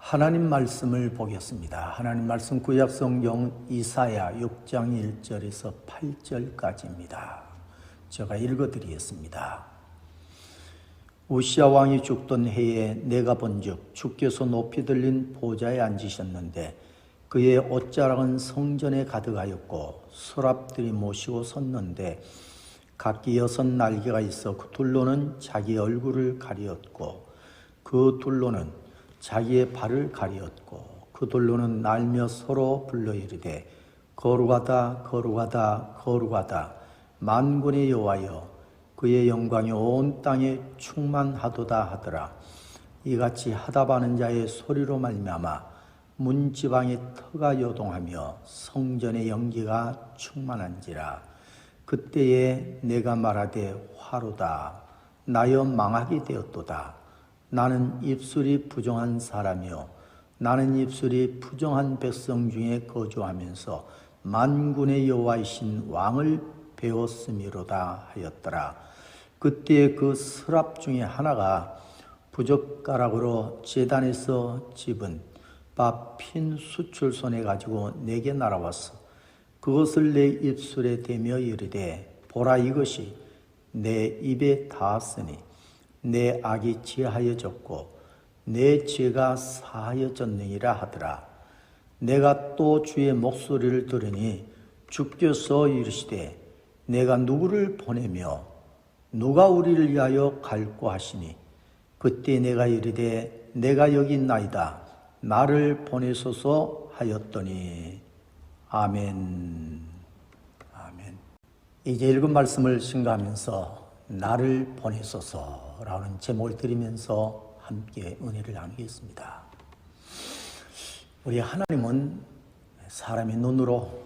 하나님 말씀을 보겠습니다. 하나님 말씀 구약성경 이사야 6장 1절에서 8절까지입니다. 제가 읽어드리겠습니다. 우시야 왕이 죽던 해에 내가 본즉 주께서 높이 들린 보좌에 앉으셨는데 그의 옷자락은 성전에 가득하였고 서랍들이 모시고 섰는데 각기 6 날개가 있어 그 둘로는 자기 얼굴을 가리었고 그 둘로는 자기의 발을 가리었고 그 둘로는 날며 서로 불러 이르되 거룩하다 거룩하다 거룩하다 만군의 여호와여 그의 영광이 온 땅에 충만하도다 하더라. 이같이 하답하는 자의 소리로 말미암아 문지방의 터가 요동하며 성전의 연기가 충만한지라. 그때에 내가 말하되 화로다 나여 망하게 되었도다. 나는 입술이 부정한 사람이요 나는 입술이 부정한 백성 중에 거주하면서 만군의 여호와이신 왕을 배웠음이로다 하였더라. 그때 그 서랍 중에 하나가 부젓가락으로 제단에서 집은 밥 핀 수출손에 가지고 내게 날아왔어. 그것을 내 입술에 대며 이르되 보라 이것이 내 입에 닿았으니 내 악이 지하여졌고 내 죄가 사하여졌느니라 하더라. 내가 또 주의 목소리를 들으니 주께서 이르시되 내가 누구를 보내며 누가 우리를 위하여 갈고 하시니 그때 내가 이르되 내가 여기 있나이다 나를 보내소서 하였더니 아멘. 아멘. 이제 읽은 말씀을 신가하면서 나를 보내소서라는 제목을 드리면서 함께 은혜를 나누겠습니다. 우리 하나님은 사람의 눈으로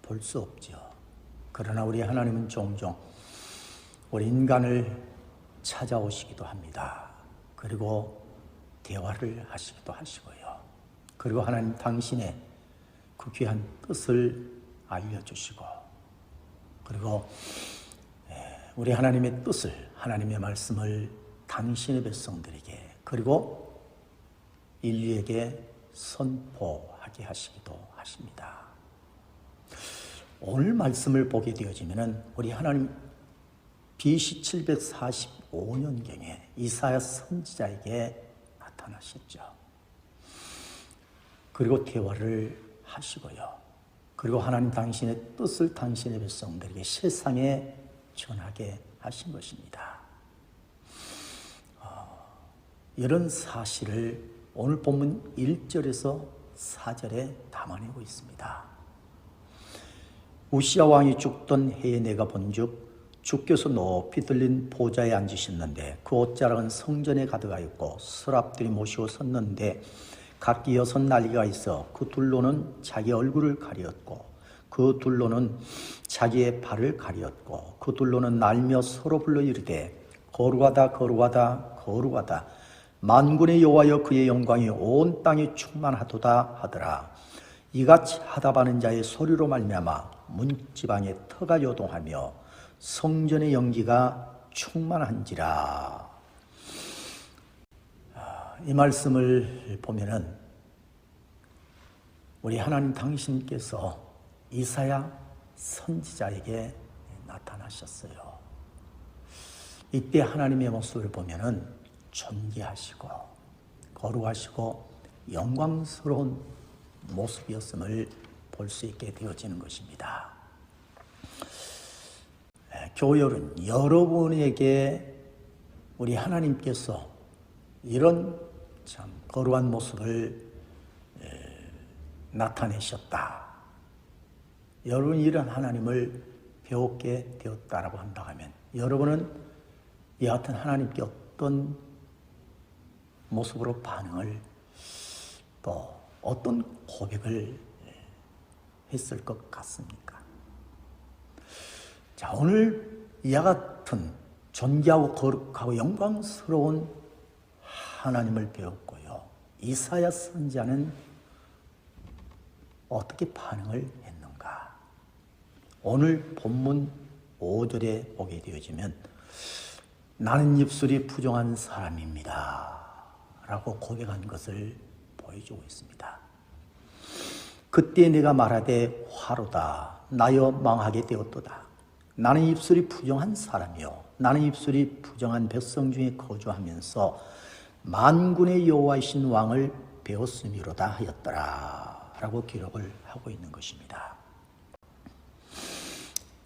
볼 수 없죠. 그러나 우리 하나님은 종종 우리 인간을 찾아오시기도 합니다. 그리고 대화를 하시기도 하시고요. 그리고 하나님 당신의 그 귀한 뜻을 알려주시고 그리고 우리 하나님의 뜻을 하나님의 말씀을 당신의 백성들에게 그리고 인류에게 선포하게 하시기도 하십니다. 오늘 말씀을 보게 되어지면 우리 하나님 BC 745년경에 이사야 선지자에게 나타나셨죠. 그리고 대화를 하시고요. 그리고 하나님 당신의 뜻을 당신의 백성들에게 세상에 전하게 하신 것입니다. 이런 사실을 오늘 본문 1절에서 4절에 담아내고 있습니다. 우시야 왕이 죽던 해에 내가 본즉 주께서 높이 들린 보좌에 앉으셨는데 그 옷자락은 성전에 가득하였고 서랍들이 모시고 섰는데 각기 6 날개가 있어 그 둘로는 자기 얼굴을 가리었고 그 둘로는 자기의 발을 가리었고 그 둘로는 날며 서로 불러 이르되 거룩하다 거룩하다 거룩하다 만군의 여호와여 그의 영광이 온 땅에 충만하도다 하더라. 이같이 하답하는 자의 소리로 말미암아 문지방의 터가 요동하며 성전의 연기가 충만한지라. 이 말씀을 보면은 우리 하나님 당신께서 이사야 선지자에게 나타나셨어요. 이때 하나님의 모습을 보면은 존귀하시고 거룩하시고 영광스러운 모습이었음을 볼 수 있게 되어지는 것입니다. 교열은 여러분에게 우리 하나님께서 이런 참 거룩한 모습을 나타내셨다. 여러분이 이런 하나님을 배우게 되었다라고 한다 하면 여러분은 이 같은 하나님께 어떤 모습으로 반응을 또 어떤 고백을 했을 것 같습니까? 자, 오늘 이와 같은 존귀하고 거룩하고 영광스러운 하나님을 배웠고요. 이사야 선지자는 어떻게 반응을 했는가? 오늘 본문 5절에 보게 되어지면 나는 입술이 부정한 사람입니다 라고 고백한 것을 보여주고 있습니다. 그때 내가 말하되 화로다 나여 망하게 되었도다. 나는 입술이 부정한 사람이요 나는 입술이 부정한 백성 중에 거주하면서 만군의 여호와이신 왕을 배웠음이로다 하였더라 라고 기록을 하고 있는 것입니다.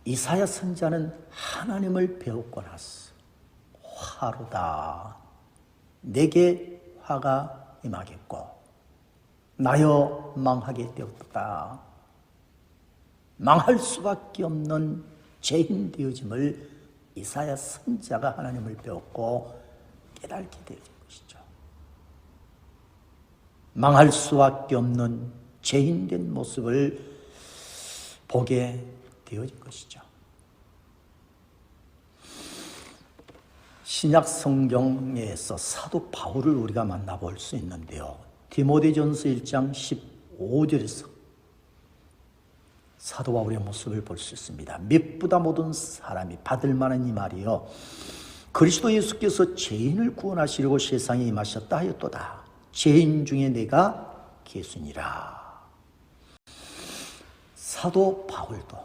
이사야 선지자는 하나님을 배웠고 나서 화로다 내게 화가 임하겠고 나여 망하게 되었다. 망할 수밖에 없는 죄인 되어짐을 이사야 선지자가 하나님을 배웠고 깨닫게 되어진 것이죠. 망할 수밖에 없는 죄인된 모습을 보게 되어진 것이죠. 신약 성경에서 사도 바울을 우리가 만나볼 수 있는데요. 디모데전서 1장 15절에서 사도 바울의 모습을 볼 수 있습니다. mit보다 모든 사람이 받을 만한 이 말이요 그리스도 예수께서 죄인을 구원하시려고 세상에 임하셨다 하였도다. 죄인 중에 내가 계수니라. 사도 바울도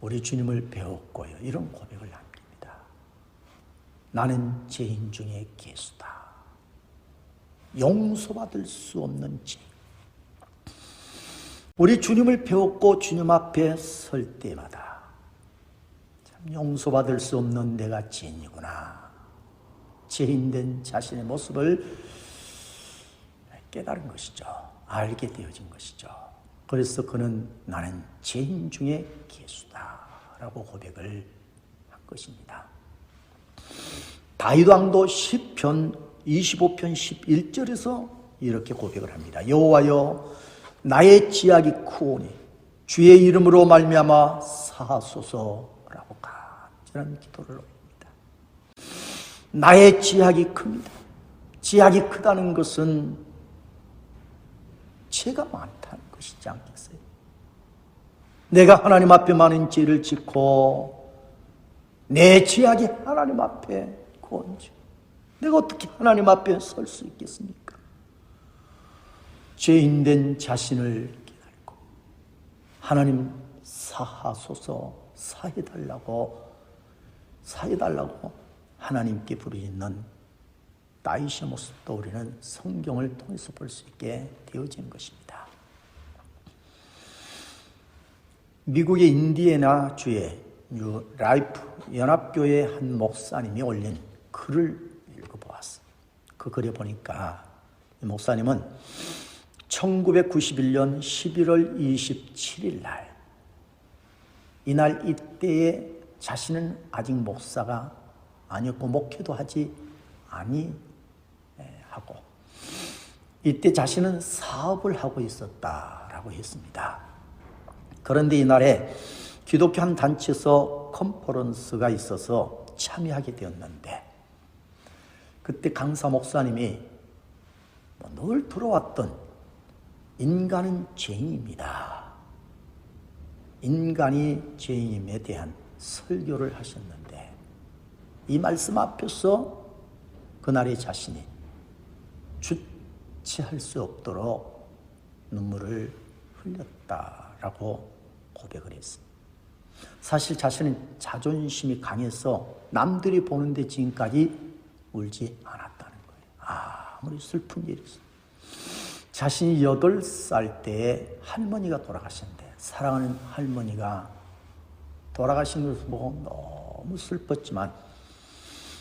우리 주님을 배웠고요. 이런 고백을 남깁니다. 나는 죄인 중에 계수다. 용서받을 수 없는 죄. 우리 주님을 배웠고 주님 앞에 설 때마다 참 용서받을 수 없는 내가 죄인이구나. 죄인된 자신의 모습을 깨달은 것이죠. 알게 되어진 것이죠. 그래서 그는 나는 죄인 중에 계수다 라고 고백을 한 것입니다. 다윗 왕도 시편 25편 11절에서 이렇게 고백을 합니다. 여호와여 나의 지약이 크오니 주의 이름으로 말미암아 사하소서라고 간절한 기도를 올립니다. 나의 지약이 큽니다. 지약이 크다는 것은 죄가 많다는 것이지 않겠어요? 내가 하나님 앞에 많은 죄를 짓고 내 지약이 하나님 앞에 건져 내가 어떻게 하나님 앞에 설 수 있겠습니까? 죄인된 자신을 깨닫고 하나님 사하소서 사해달라고 하나님께 부르짖는 다윗의 모습도 우리는 성경을 통해서 볼 수 있게 되어진 것입니다. 미국의 인디애나 주의 뉴 라이프 연합교회 한 목사님이 올린 글을 읽어보았습니다. 그 글에 보니까 이 목사님은 1991년 11월 27일 날 이날 이때에 자신은 아직 목사가 아니었고 목회도 하지 아니하고 이때 자신은 사업을 하고 있었다라고 했습니다. 그런데 이날에 기독교 한 단체에서 컨퍼런스가 있어서 참여하게 되었는데 그때 강사 목사님이 늘 들어왔던 인간은 죄인입니다. 인간이 죄인임에 대한 설교를 하셨는데 이 말씀 앞에서 그날의 자신이 주체할 수 없도록 눈물을 흘렸다라고 고백을 했습니다. 사실 자신은 자존심이 강해서 남들이 보는데 지금까지 울지 않았다는 거예요. 아무리 슬픈 일이었어요. 자신이 8살 때에 할머니가 돌아가셨는데 사랑하는 할머니가 돌아가신 것을 보고 너무 슬펐지만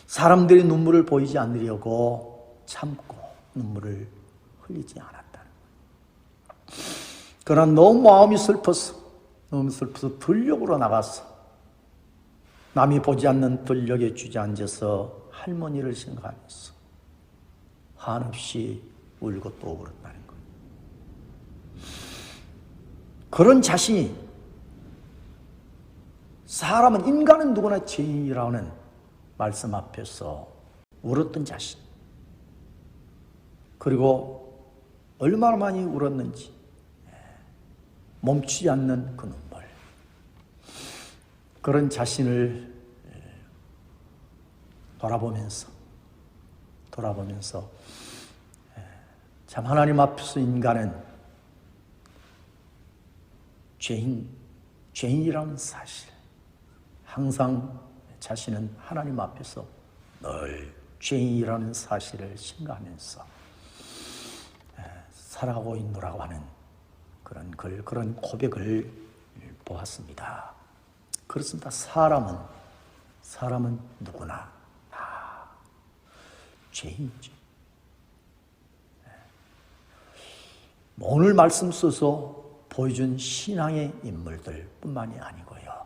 사람들이 눈물을 보이지 않으려고 참고 눈물을 흘리지 않았다는 거예요. 그러나 너무 마음이 슬퍼서 들녘으로 나가서 남이 보지 않는 들녘에 주저앉아서 할머니를 생각하면서 한없이 울고 또 울었다는 거예요. 그런 자신이 사람은 인간은 누구나 죄인이라는 말씀 앞에서 울었던 자신 그리고 얼마나 많이 울었는지 멈추지 않는 그 눈물 그런 자신을 돌아보면서 참 하나님 앞에서 인간은 죄인이라는 사실, 항상 자신은 하나님 앞에서 늘 죄인이라는 사실을 생각하면서 살아가고 있노라고 하는 그런 고백을 보았습니다. 그렇습니다. 사람은 누구나 다 죄인이죠. 오늘 말씀 써서 보여준 신앙의 인물들 뿐만이 아니고요.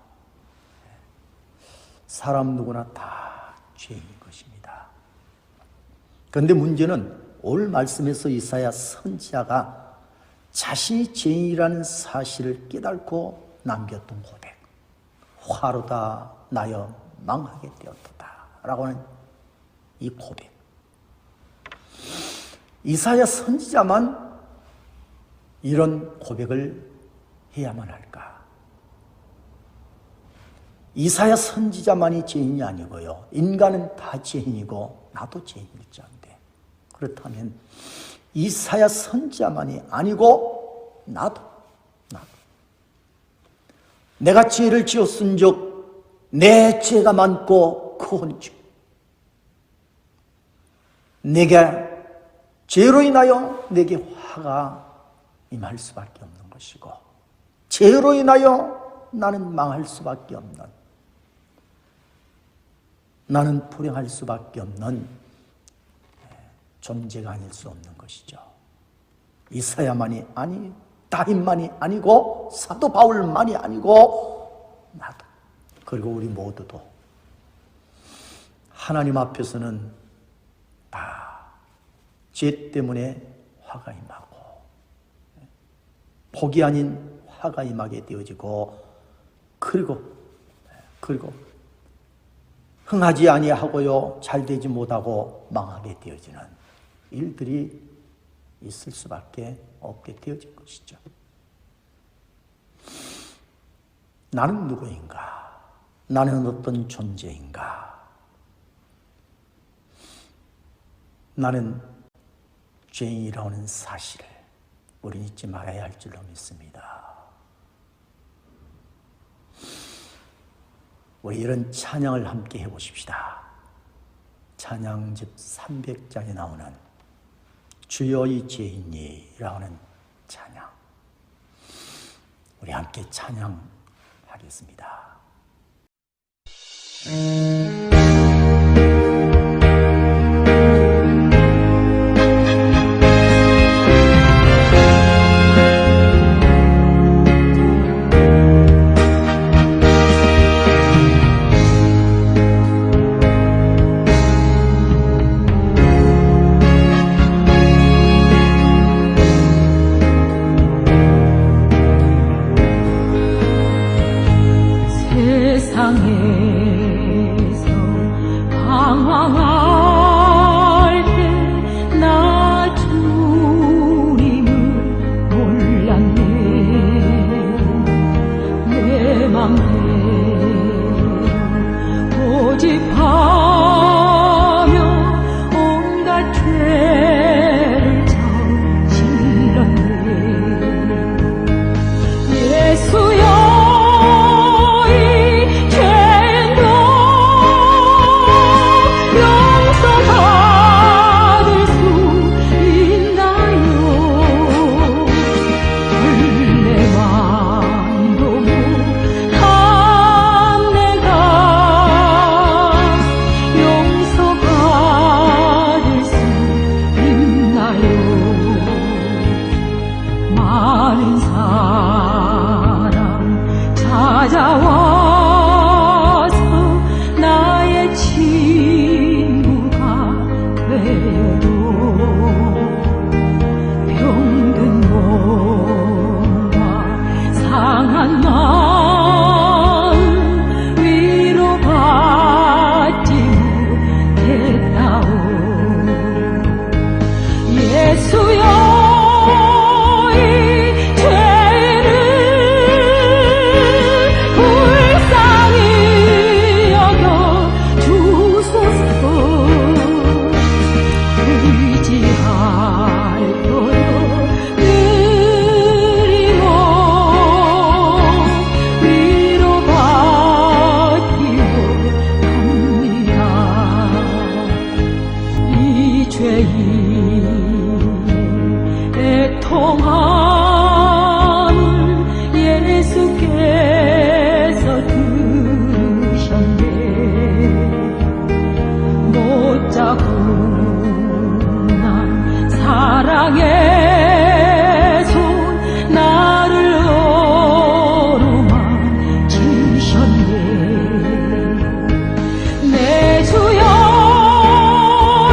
사람 누구나 다 죄인인 것입니다. 그런데 문제는 오늘 말씀에서 이사야 선지자가 자신이 죄인이라는 사실을 깨닫고 남겼던 고백. 화로다 나여 망하게 되었도다 라고 하는 이 고백. 이사야 선지자만 이런 고백을 해야만 할까? 이사야 선지자만이 죄인이 아니고요. 인간은 다 죄인이고 나도 죄인일지언데, 그렇다면 이사야 선지자만이 아니고 나도 내가 죄를 지었은즉 내 죄가 많고 크온즉 내게 죄로 인하여 내게 화가 임할 수밖에 없는 것이고, 죄로 인하여 나는 망할 수밖에 없는, 나는 불행할 수밖에 없는 존재가 아닐 수 없는 것이죠. 이사야만이 아니, 다윗만이 아니고, 사도 바울만이 아니고 나도, 그리고 우리 모두도 하나님 앞에서는 다 죄 때문에 화가 임하고, 복이 아닌 화가 임하게 되어지고, 그리고 흥하지 아니하고요, 잘되지 못하고 망하게 되어지는 일들이 있을 수밖에 없게 되어진 것이죠. 나는 누구인가? 나는 어떤 존재인가? 나는 죄인이라는 사실을 우리는 잊지 말아야 할 줄로 믿습니다. 우리 이런 찬양을 함께 해보십시다. 찬양집 300장에 나오는 주여 이 죄인이라고 하는 찬양, 우리 함께 찬양하겠습니다. 의지할 사랑의 손 나를 어루만지셨네. 내 주여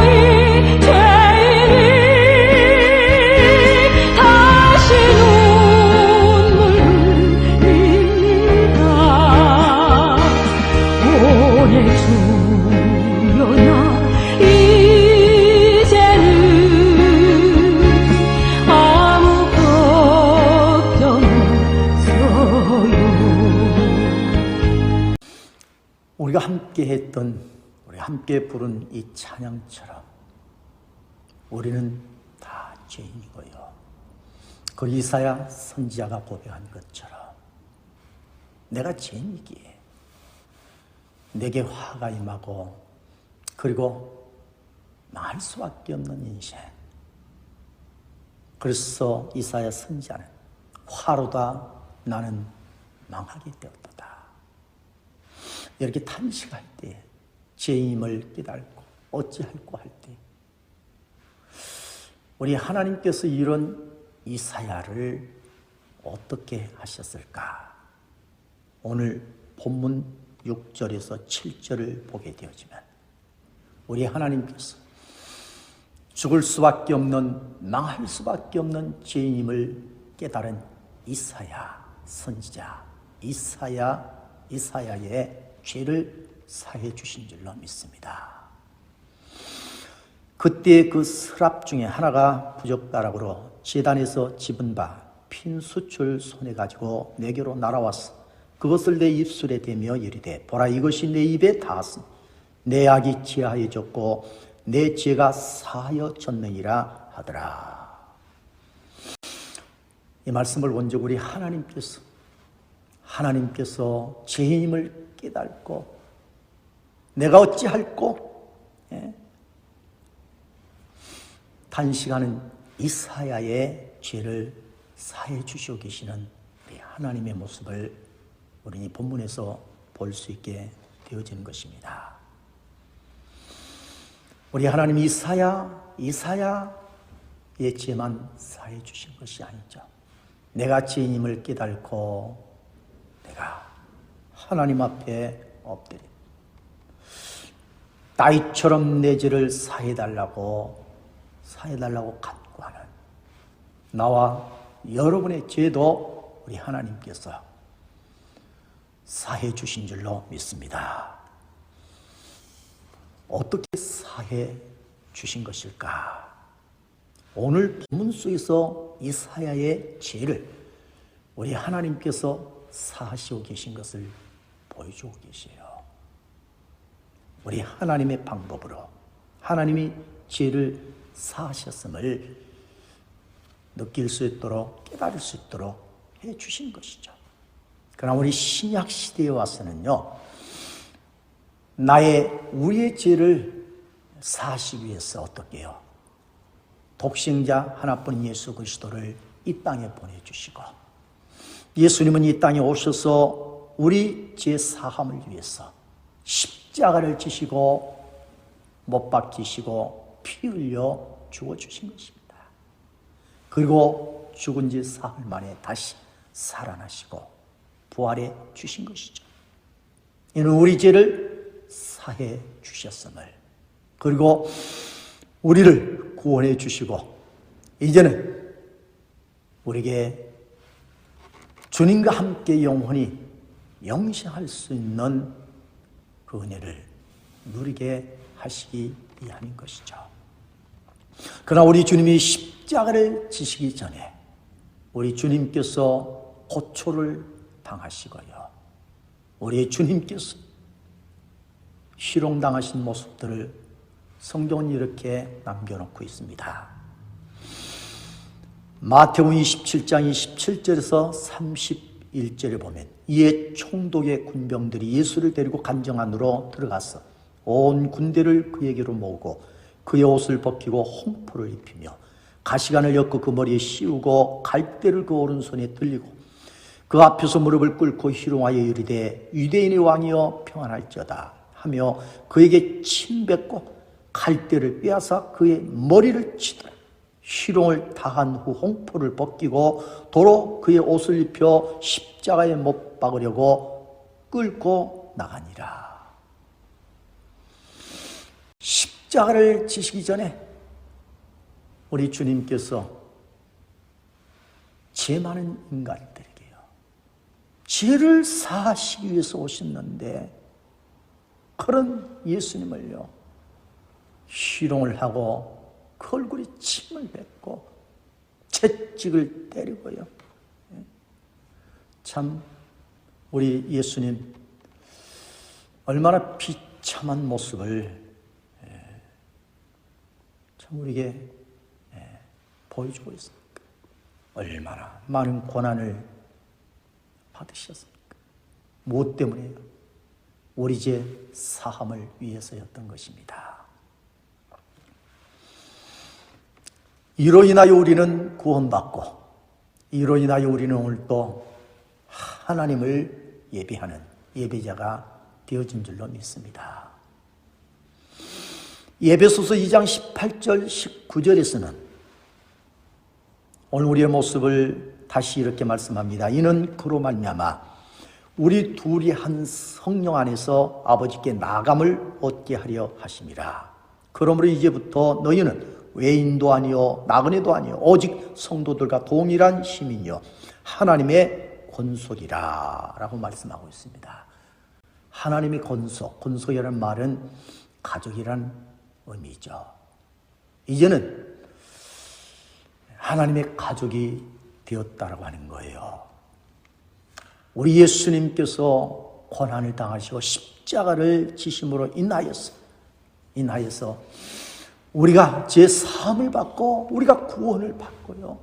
이 죄인이 다시 눈물 흘립니다. 오내 주여 나 이제는 아무 걱정 없어요. 우리가 함께 했던, 우리 함께 부른 이 찬양처럼 우리는 다 죄인이고요. 그 이사야 선지자가 고백한 것처럼 내가 죄인이기에 내게 화가 임하고 그리고 망할 수밖에 없는 인생. 그래서 이사야 선지자는 화로다 나는 망하게 되었다. 이렇게 탄식할 때, 죄임을 깨닫고 어찌할꼬 할 때, 우리 하나님께서 이런 이사야를 어떻게 하셨을까? 오늘 본문 6절에서 7절을 보게 되어지면 우리 하나님께서 죽을 수밖에 없는, 망할 수밖에 없는 죄인임을 깨달은 이사야 선지자 이사야의 죄를 사해 주신 줄로 믿습니다. 그때 그 서랍 중에 하나가 부적다락으로 제단에서 집은 바 핀 수출 손에 가지고 내게로 날아왔어. 그것을 내 입술에 대며 이르되 보라 이것이 내 입에 닿았으니 내 악이 지하여졌고 내 죄가 사하여졌느니라 하더라. 이 말씀을 원적 우리 하나님께서 죄인임을 깨닫고 내가 어찌할꼬 단식하는 이사야의 죄를 사해 주시고 계시는 우리 하나님의 모습을 우리 이 본문에서 볼 수 있게 되어지는 것입니다. 우리 하나님 이사야의 죄만 사해 주신 것이 아니죠. 내가 죄인임을 깨닫고 내가 하나님 앞에 엎드려 다윗처럼 내 죄를 사해달라고 간구하는 나와 여러분의 죄도 우리 하나님께서 사해 주신 줄로 믿습니다. 어떻게 사해 주신 것일까? 오늘 본문 속에서 이사야의 죄를 우리 하나님께서 사하시고 계신 것을 보여주고 계세요. 우리 하나님의 방법으로 하나님이 죄를 사하셨음을 느낄 수 있도록 깨달을 수 있도록 해 주신 것이죠. 그러나 우리 신약 시대에 와서는요, 우리의 죄를 사하시기 위해서 어떻게 해요? 독생자 하나뿐인 예수 그리스도를 이 땅에 보내주시고 예수님은 이 땅에 오셔서 우리 죄 사함을 위해서 십자가를 지시고 못 박히시고 피 흘려 죽어주신 것입니다. 그리고 죽은 지 사흘 만에 다시 살아나시고 부활해 주신 것이죠. 이는 우리 죄를 사해 주셨음을, 그리고 우리를 구원해 주시고 이제는 우리에게 주님과 함께 영원히 영생할 수 있는 그 은혜를 누리게 하시기 위함인 것이죠. 그러나 우리 주님이 십자가를 지시기 전에 우리 주님께서 고초를 당하시고요, 우리 주님께서 희롱당하신 모습들을 성경은 이렇게 남겨놓고 있습니다. 마태복음 27장 27절에서 31절에 보면 이에 총독의 군병들이 예수를 데리고 간정 안으로 들어가서 온 군대를 그에게로 모으고 그의 옷을 벗기고 홍포를 입히며 가시관을 엮어 그 머리에 씌우고 갈대를 그 오른손에 들리고 그 앞에서 무릎을 꿇고 희롱하여 이르되 유대인의 왕이여 평안할지어다 하며 그에게 침 뱉고 갈대를 빼앗아 그의 머리를 치더라. 희롱을 당한 후 홍포를 벗기고 도로 그의 옷을 입혀 십자가에 못 박으려고 끌고 나가니라. 십자가를 지시기 전에 우리 주님께서 죄 많은 인간들에게요, 죄를 사하시기 위해서 오셨는데 그런 예수님을요 희롱을 하고 그 얼굴에 침을 뱉고 채찍을 때리고요. 참 우리 예수님 얼마나 비참한 모습을 참 우리에게 보여주고 있습니까? 얼마나 많은 고난을 받으셨습니까? 무엇 때문에요? 우리 죄 사함을 위해서였던 것입니다. 이로 인하여 우리는 구원받고, 이로 인하여 우리는 오늘 또 하나님을 예배하는 예배자가 되어진 줄로 믿습니다. 에베소서 2장 18절 19절에서는 오늘 우리의 모습을 다시 이렇게 말씀합니다. 이는 그로 말미암아 우리 둘이 한 성령 안에서 아버지께 나감을 얻게 하려 하심이라. 그러므로 이제부터 너희는 외인도 아니요 나그네도 아니요 오직 성도들과 동일한 시민이요 하나님의 권속이라 라고 말씀하고 있습니다. 하나님의 권속이라는 말은 가족이란 의미죠. 이제는 하나님의 가족이 되었다라고 하는 거예요. 우리 예수님께서 고난을 당하시고 십자가를 지심으로 인하여서 우리가 죄 사함을 받고 우리가 구원을 받고요,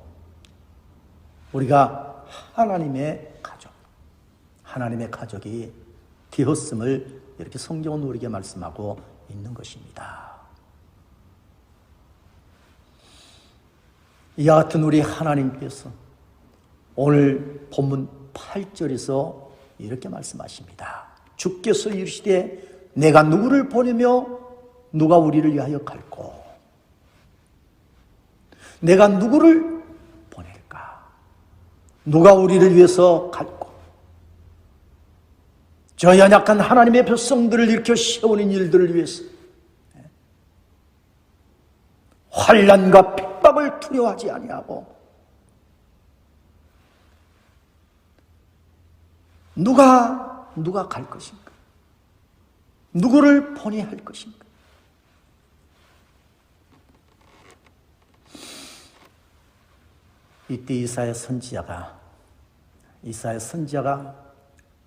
우리가 하나님의 가족이 되었음을 이렇게 성경은 우리에게 말씀하고 있는 것입니다. 이와 같은 우리 하나님께서 오늘 본문 8절에서 이렇게 말씀하십니다. 주께서 이르시되 내가 누구를 보내며 누가 우리를 위하여 갈꼬? 내가 누구를 보낼까? 누가 우리를 위해서 갈꼬? 저 연약한 하나님의 백성들을 일으켜 세우는 일들을 위해서 환난과 핍박을 두려워하지 아니하고 누가 갈 것인가? 누구를 보내야 할 것인가? 이때 이사야 선지자가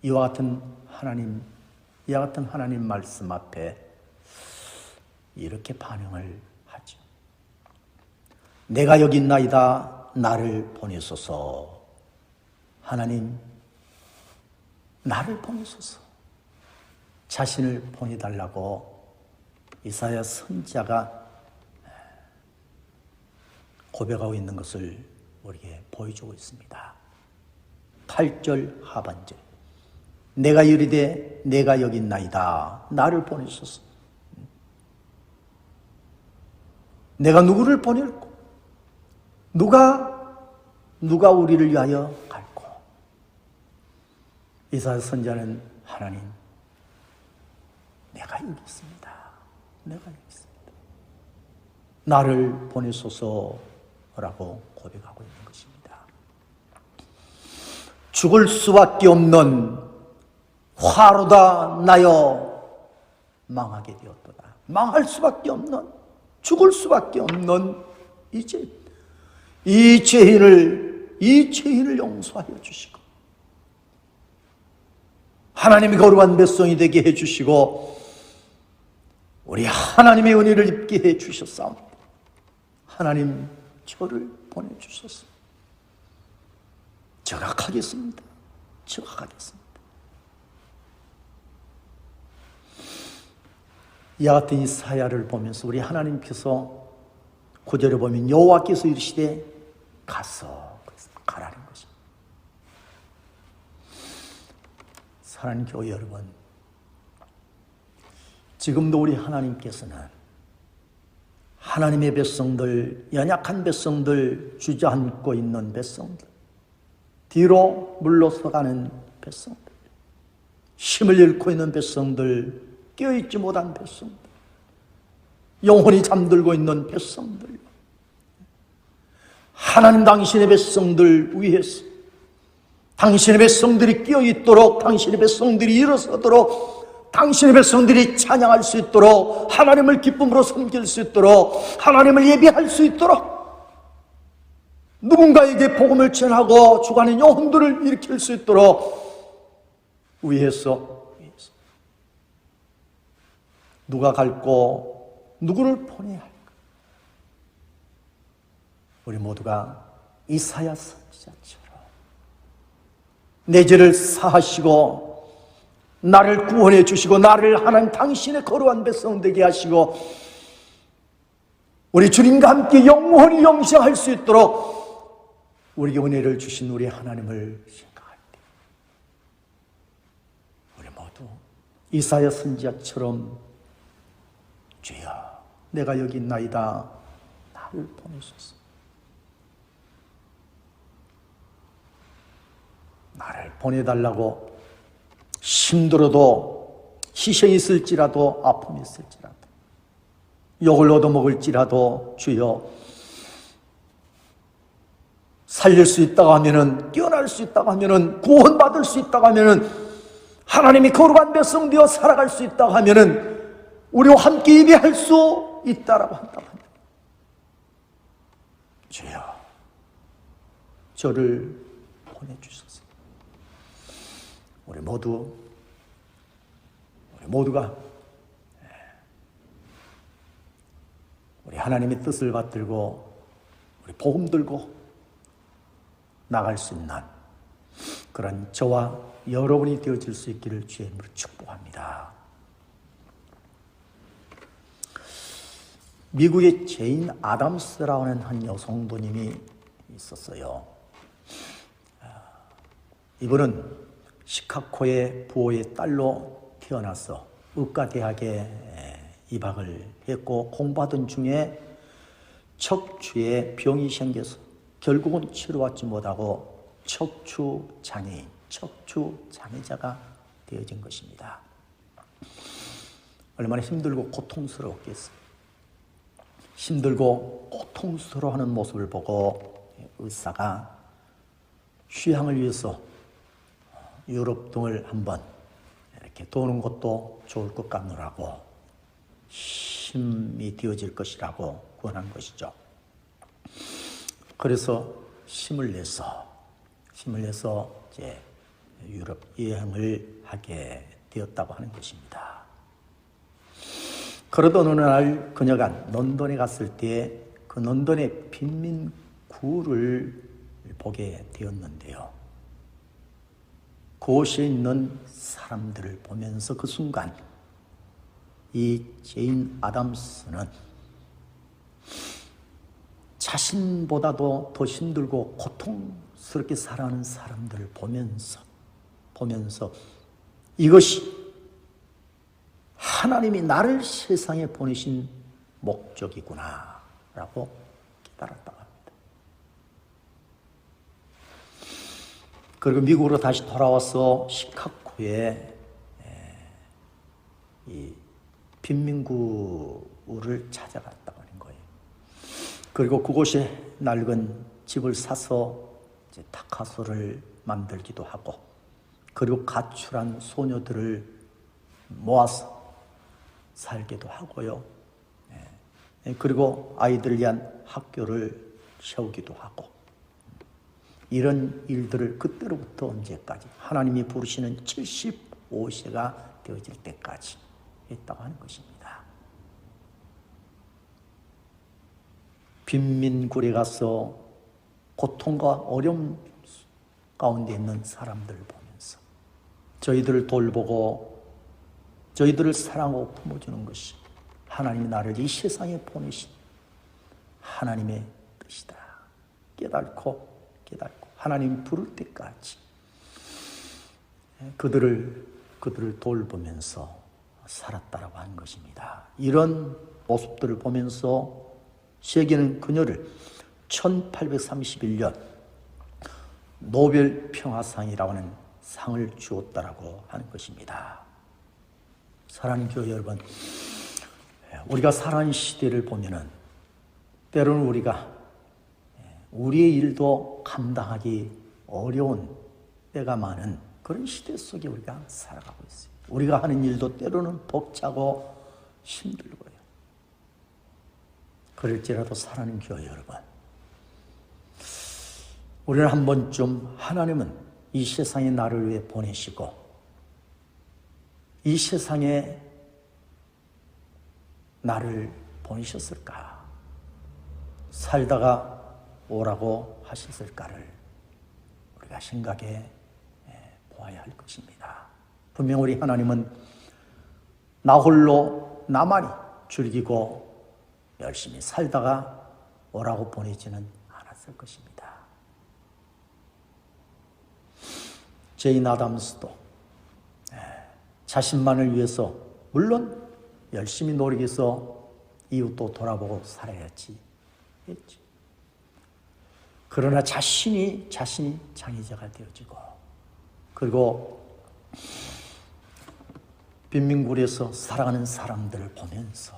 이와 같은 하나님 말씀 앞에 이렇게 반응을 하죠. 내가 여기 있나이다. 나를 보내소서. 하나님, 나를 보내소서. 자신을 보내달라고 이사야 선지자가 고백하고 있는 것을 우리에게 보여주고 있습니다. 8절 하반절. 내가 이르되 내가 여기 있나이다. 나를 보내소서. 내가 누구를 보낼꼬? 누가 우리를 위하여 갈꼬? 이사야 선지자는 하나님, 내가 여기 있습니다. 내가 여기 있습니다. 나를 보내소서라고 고백하고 있는 것입니다. 죽을 수밖에 없는 화로다 나여 망하게 되었도다. 망할 수밖에 없는, 죽을 수밖에 없는 이 죄인을 용서하여 주시고 하나님의 거룩한 백성이 되게 해주시고 우리 하나님의 은혜를 입게 해주셨사옵니다. 하나님, 저를 보내주소서. 제가 가겠습니다. 이와 같은 이사야를 보면서 우리 하나님께서 9절에 보면 여호와께서 이르시되 가라는 것입니다. 사랑하는 교회 여러분, 지금도 우리 하나님께서는 하나님의 백성들, 연약한 백성들, 주저앉고 있는 백성들, 뒤로 물러서가는 백성들, 힘을 잃고 있는 백성들, 깨어있지 못한 백성들, 영혼이 잠들고 있는 백성들, 하나님 당신의 백성들 위해서 당신의 백성들이 깨어있도록, 당신의 백성들이 일어서도록, 당신의 백성들이 찬양할 수 있도록, 하나님을 기쁨으로 섬길 수 있도록, 하나님을 예배할 수 있도록, 누군가에게 복음을 전하고 죽어가는 영혼들을 일으킬 수 있도록 위해서 누가 갈고 누구를 보내야 할까? 우리 모두가 이사야 선지자처럼 내 죄를 사하시고 나를 구원해 주시고 나를 하나님 당신의 거룩한 백성 되게 하시고 우리 주님과 함께 영원히 영생할 수 있도록 우리에게 은혜를 주신 우리 하나님을 생각할 때 우리 모두 이사야 선지자처럼 주여 내가 여기 있나이다 나를 보내소서. 나를 보내달라고 힘들어도 희생이 있을지라도 아픔이 있을지라도 욕을 얻어먹을지라도 주여 살릴 수 있다고 하면은 깨어날 수 있다고 하면은 구원받을 수 있다고 하면은 하나님이 거룩한 백성 되어 살아갈 수 있다고 하면은 우리와 함께 예배할 수 있다라고 한다고 합니다. 주여 저를 보내주소서. 우리 모두가 우리 하나님의 뜻을 받들고 우리 복음 들고 나갈 수 있는 그런 저와 여러분이 되어질 수 있기를 주의 이름으로 축복합니다. 미국의 제인 아담스라고 하는 한 여성도님이 있었어요. 이분은 시카고의 부호의 딸로 태어나서 의과대학에 입학을 했고 공부하던 중에 척추에 병이 생겨서 결국은 치료받지 못하고 척추장애자가 되어진 것입니다. 얼마나 힘들고 고통스러웠겠어요. 힘들고 고통스러워하는 모습을 보고 의사가 휴양을 위해서 유럽 등을 한번 이렇게 도는 것도 좋을 것 같노라고 힘이 되어질 것이라고 권한 것이죠. 그래서 힘을 내서 이제 유럽 여행을 하게 되었다고 하는 것입니다. 그러던 어느 날 그녀가 런던에 갔을 때 그 런던의 빈민구를 보게 되었는데요. 그곳에 있는 사람들을 보면서 그 순간 이 제인 아담스는 자신보다도 더 힘들고 고통스럽게 살아가는 사람들을 보면서 이것이 하나님이 나를 세상에 보내신 목적이구나 라고 깨달았다고 합니다. 그리고 미국으로 다시 돌아와서 시카고에 이 빈민구를 찾아갔다고 하는 거예요. 그리고 그곳에 낡은 집을 사서 이제 다카소를 만들기도 하고, 그리고 가출한 소녀들을 모아서 살기도 하고요. 그리고 아이들 위한 학교를 세우기도 하고, 이런 일들을 그때로부터 언제까지 하나님이 부르시는 75세가 되어질 때까지 했다고 하는 것입니다. 빈민굴에 가서 고통과 어려움 가운데 있는 사람들을 보면서 저희들을 돌보고 저희들을 사랑하고 품어주는 것이 하나님이 나를 이 세상에 보내신 하나님의 뜻이다. 깨닫고 하나님 부를 때까지 그들을 돌보면서 살았다라고 하는 것입니다. 이런 모습들을 보면서 세계는 그녀를 1831년 노벨 평화상이라고 하는 상을 주었다라고 하는 것입니다. 사랑하는 교회 여러분, 우리가 살아가는 시대를 보면은 때로는 우리가 우리의 일도 감당하기 어려운 때가 많은 그런 시대 속에 우리가 살아가고 있어요. 우리가 하는 일도 때로는 벅차고 힘들고요. 그럴지라도 사랑하는 교회 여러분, 우리는 한 번쯤 하나님은 이 세상에 나를 위해 보내시고 이 세상에 나를 보내셨을까? 살다가 오라고 하셨을까를 우리가 생각해 보아야 할 것입니다. 분명 우리 하나님은 나 홀로 나만이 즐기고 열심히 살다가 오라고 보내지는 않았을 것입니다. 제인 아담스도 자신만을 위해서 물론 열심히 노력해서 이웃도 돌아보고 살아야지 했지. 그러나 자신이 장애자가 되어지고 그리고 빈민굴에서 살아가는 사람들을 보면서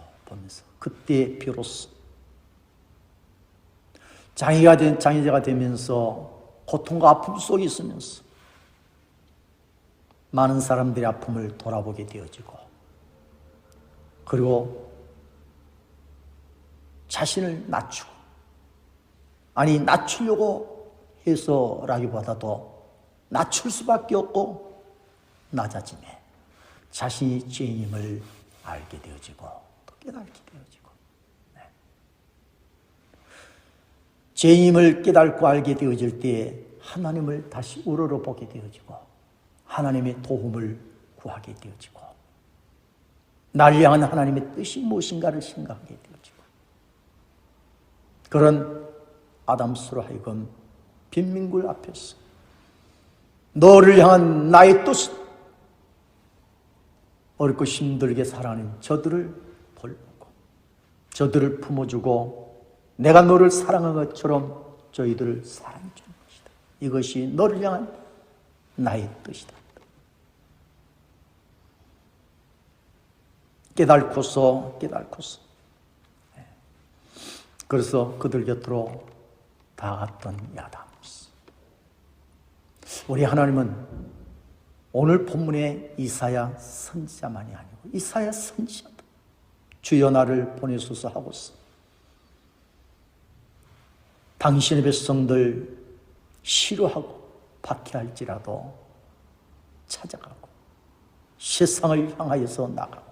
그때 비로소 장애자가 되면서 고통과 아픔 속에 있으면서 많은 사람들의 아픔을 돌아보게 되어지고 그리고 자신을 낮추려고 해서라기보다도 낮출 수밖에 없고 낮아짐에 자신이 죄인임을 알게 되어지고 또 깨닫게 되어지고 죄인임을 깨닫고 알게 되어질 때 하나님을 다시 우러러보게 되어지고 하나님의 도움을 구하게 되어지고 나를 향한 하나님의 뜻이 무엇인가를 생각하게 되어지고 그런 아담스로 하여금 빈민굴 앞에서 너를 향한 나의 뜻은 어렵고 힘들게 살아가는 저들을 돌보고 저들을 품어주고 내가 너를 사랑한 것처럼 저희들을 사랑해 주는 것이다. 이것이 너를 향한 나의 뜻이다. 깨달고서 그래서 그들 곁으로 다가갔던 야담스. 우리 하나님은 오늘 본문의 이사야 선지자만이 아니고 이사야 선지자도 주여 나를 보내소서 하고서 당신의 백성들 싫어하고 박해할지라도 찾아가고 세상을 향하여서 나가고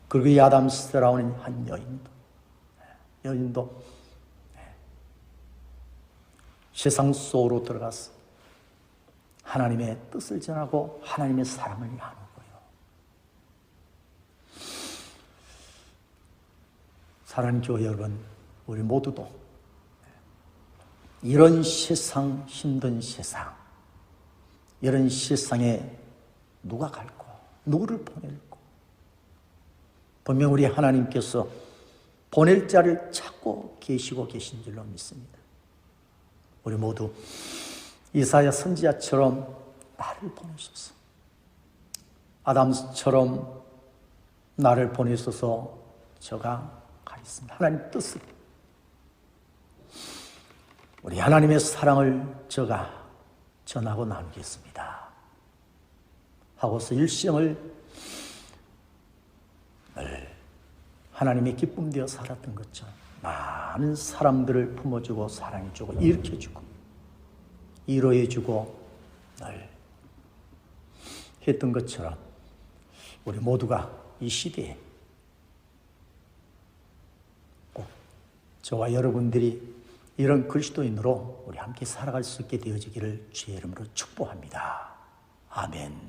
그리고 야담스라는 한 여인도 세상 속으로 들어가서 하나님의 뜻을 전하고 하나님의 사랑을 나누고요. 사랑하는 교회 여러분, 우리 모두도 이런 세상, 힘든 세상, 이런 세상에 누가 갈고 누구를 보낼고 분명 우리 하나님께서 보낼 자를 찾고 계시고 계신 줄로 믿습니다. 우리 모두 이사야 선지자처럼 나를 보내소서, 아담스처럼 나를 보내소서 저가 가겠습니다. 하나님 뜻을, 우리 하나님의 사랑을 저가 전하고 나누겠습니다 하고서 일생을 늘 하나님의 기쁨 되어 살았던 것처럼 많은 사람들을 품어주고 사랑해주고 일으켜주고 위로해주고 늘 했던 것처럼 우리 모두가 이 시대에 꼭 저와 여러분들이 이런 그리스도인으로 우리 함께 살아갈 수 있게 되어지기를 주의 이름으로 축복합니다. 아멘.